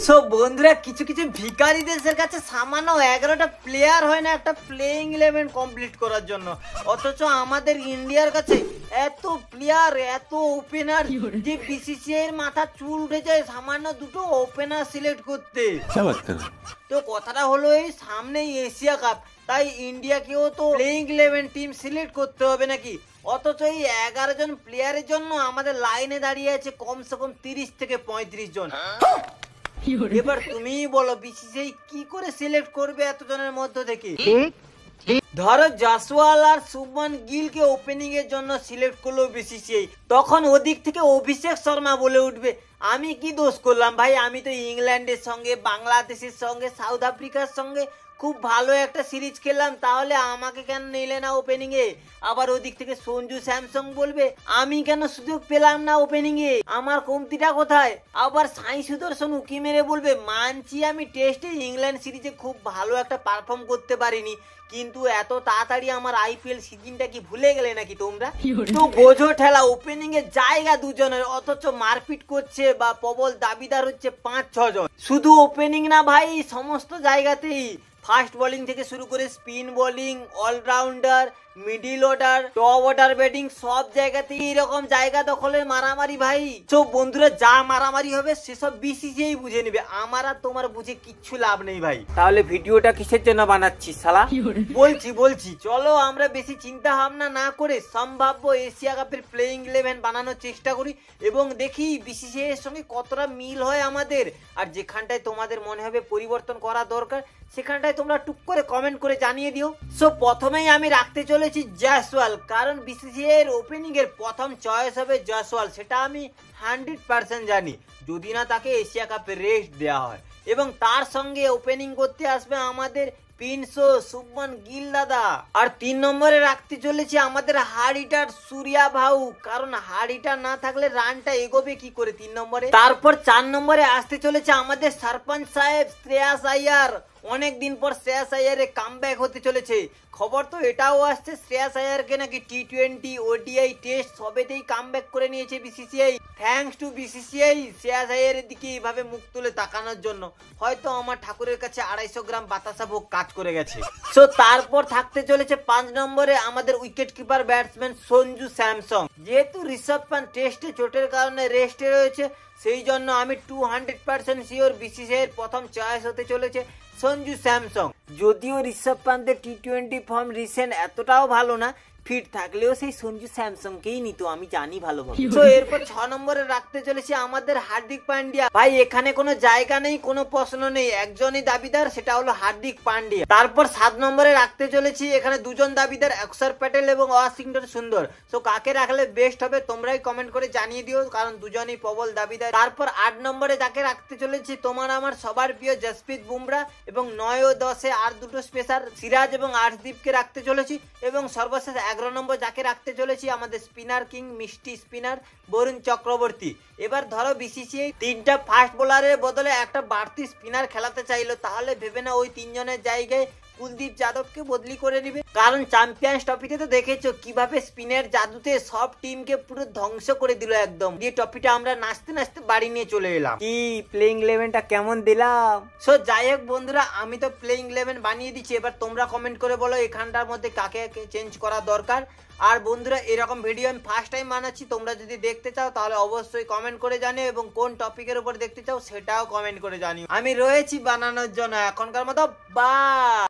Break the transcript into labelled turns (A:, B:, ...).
A: So বন্ধুরা, কিছু কিছু ভিখারি দেশের কাছে সামান্য 11টা প্লেয়ার হয় না একটা প্লেইং 11 কমপ্লিট করার জন্য, অথচ আমাদের ইন্ডিয়ার কাছে এত প্লেয়ার, এত ওপেনার যে বিসিসিআই এর মাথা চুল উঠে যায় সামান্য দুটো ওপেনার সিলেক্ট করতে। তো কথাটা হলো, এই সামনেই এশিয়া কাপ, তাই ইন্ডিয়াকেও তো প্লেইং 11 টিম সিলেক্ট করতে হবে নাকি? অথচ এই 11 জন প্লেয়ারের জন্য আমাদের লাইনে দাঁড়িয়ে আছে কমসে কম 30 থেকে 35 জন। এবার তুমি বলো বিসিসিআই কি করে সিলেক্ট করবে এত জনের মধ্যে থেকে? ধরো জয়সওয়াল আর শুভমান গিলকে ওপেনিং এর জন্য সিলেক্ট করলো বিসিসিআই, তখন ওদিক থেকে অভিষেক শর্মা বলে উঠবে আমি কি দোষ করলাম ভাই, আমি তো ইংল্যান্ডের সঙ্গে, বাংলাদেশের সঙ্গে, সাউথ আফ্রিকার সঙ্গে খুব ভালো একটা সিরিজ খেললাম, তাহলে আমাকে কেন নিলে না ওপেনিং এ? আবার ওদিক থেকে সঞ্জু স্যামসং বলবে আমি কেন সুযোগ পেলাম না ওপেনিং এ, আমার কমতিটা কোথায়? আবার সাই সুদর্শন উকি মেরে বলবে মানছি আমি টেস্টে ইংল্যান্ড সিরিজে খুব ভালো একটা পারফর্ম করতে পারিনি, কিন্তু এত তাড়াতাড়ি আমার আইপিএল সিজনটা কি ভুলে গেলে নাকি তোমরা? তো বোঝো ঠেলা, ওপেনিং এর জায়গা দুজনের, অথচ মারপিট করছে বা প্রবল দাবিদার হচ্ছে 5-6 জন। শুধু ওপেনিং না ভাই, সমস্ত জায়গাতেই ফাস্ট বোলিং থেকে শুরু করে spin bowling, allrounder, middle order, top order batting, সব জায়গাতেই এরকম জায়গা দখলের মারামারি ভাই। তো বন্ধুরা, যা মারামারি হবে সেসব বিসিসিআই বুঝে নেবে, আমার আর তোমার বুঝে কিচ্ছু লাভ নেই ভাই। তাহলে ভিডিওটা কিসের জন্য বানাচ্ছিস শালা? বলছি চলো আমরা বেশি চিন্তা ভাবনা না করে সম্ভাব্য এশিয়া কাপের প্লেইং 11 বানানোর চেষ্টা করি এবং দেখি বিসিসিআই এর সঙ্গে কতটা মিল হয় আমাদের। আর যেখানটায় তোমাদের মনে হবে পরিবর্তন করা দরকার সেখানটায় তোমরা টুক করে কমেন্ট করে জানিয়ে দিও। সো প্রথমেই আমি রাখতে চলেছি জয়সওয়াল, কারণ বিসিসিআই এর ওপেনিং এর প্রথম চয়েস হবে জয়সওয়াল, সেটা আমি 100% জানি, যদি না তাকে এশিয়া কাপে রেস্ট দেওয়া হয়। এবং তার সঙ্গে ওপেনিং করতে আসবে আমাদের প্রিন্সো শুভমান গিল দাদা। আর 3 নম্বরে রাখতে চলেছি আমাদের হার্ড হিটার সূর্যা ভাউ, কারণ হার্ড হিটার না থাকলে রানটা এগোবে কি করে 3 নম্বরে। তারপর 4 নম্বরে আসতে চলেছে আমাদের সরপঞ্চ সাহেব শ্রেয়াস আইয়ার। অনেকদিন পর শ্রেয়াস আইয়ারে কামব্যাক হতে চলেছে, খবর তো এটাও আসছে শ্রেয়াস আইয়ারকে নাকি টি20, ওডিআই, টেস্ট সবেতেই কামব্যাক করে নিয়েছে BCCI. Thanks to BCCI Shreyas আইয়ারের দিকে এইভাবে মুখ তুলে তাকানোর জন্য। হয়তো আমার ঠাকুরের কাছে 250 গ্রাম বাতাসা ভোগ কাজ করে গেছে। সো তারপর থাকতে চলেছে 5 নম্বরে আমাদের wicket keeper batsman Sanju Samsung. যেহেতু ঋষভ পান্ট টেস্টে চোটের কারণে রেস্টে রয়েছে, সেই জন্য আমি 200% শিওর বিসিসিআই এর প্রথম চয়েস হতে চলেছে সঞ্জু স্যামসং। যদিও ঋষভ পান্তের টি20 ফর্ম রিসেন্ট এতটাও ভালো না, ফিট থাকলেও সেই সঞ্জু স্যামসংকেই নিত, আমি জানি ভালোভাবে। তো এরপর 6 নম্বরে রাখতে চলেছি আমাদের হার্দিক পান্ডিয়া। ভাই এখানে কোনো জায়গা নেই, কোনো প্রশ্ন নেই, একজনই দাবিদার, সেটা হলো হার্দিক পান্ডিয়া। তারপর 7 নম্বরে রাখতে চলেছি, এখানে দুজন দাবিদার, অক্ষর প্যাটেল এবং ওয়াশিংটন সুন্দর। তো কাকে রাখলে বেস্ট হবে তোমরাই কমেন্ট করে জানিয়ে দিও, কারণ দুজনই প্রবল দাবিদার। তারপর 8 নম্বরে যাকে রাখতে চলেছি তোমার আমার সবার প্রিয় জসপ্রীত বুমরা, এবং 9 ও 10-এ আর দুটো স্পেশাল সিরাজ এবং আর্শদীপকে রাখতে চলেছি। এবং সর্বশেষ 11 নম্বর যাকে রাখতে চলেছি আমাদের স্পিনার কিং, মিষ্টি স্পিনার বরুণ চক্রবর্তী। এবার ধরো বিসিসিআই 3টা ফাস্ট বোলারের বদলে একটা বাড়তি স্পিনার খেলাতে চাইলো, তাহলে ভেবে না ওই 3 জনের জায়গায় কুলদীপ যাদবকে বদলি করে নিবে, কারণ চ্যাম্পিয়ন্স ট্রফিতে তো দেখেছো কিভাবে স্পিনের জাদুতে সব টিমকে পুরো ধ্বংস করে দিল একদম। দিয়ে ট্রফিটা আমরা নাচতে নাচতে বাড়ি নিয়ে চলে এলাম। কি প্লেইং 11টা কেমন দিলাম? সো যাই হোক বন্ধুরা, আমি তো প্লেইং 11 বানিয়ে দিচ্ছি, এবার তোমরা কমেন্ট করে বলো এখানটার মধ্যে কাকে চেঞ্জ করা দরকার। আর বন্ধুরা, এরকম ভিডিও আমি ফার্স্ট টাইম বানাচ্ছি, তোমরা যদি দেখতে চাও তাহলে অবশ্যই কমেন্ট করে জানিও, এবং কোন টপিকের উপর দেখতে চাও সেটাও কমেন্ট করে জানিও। আমি রয়েছি বানানোর জন্য। এখনকার মতো বাই।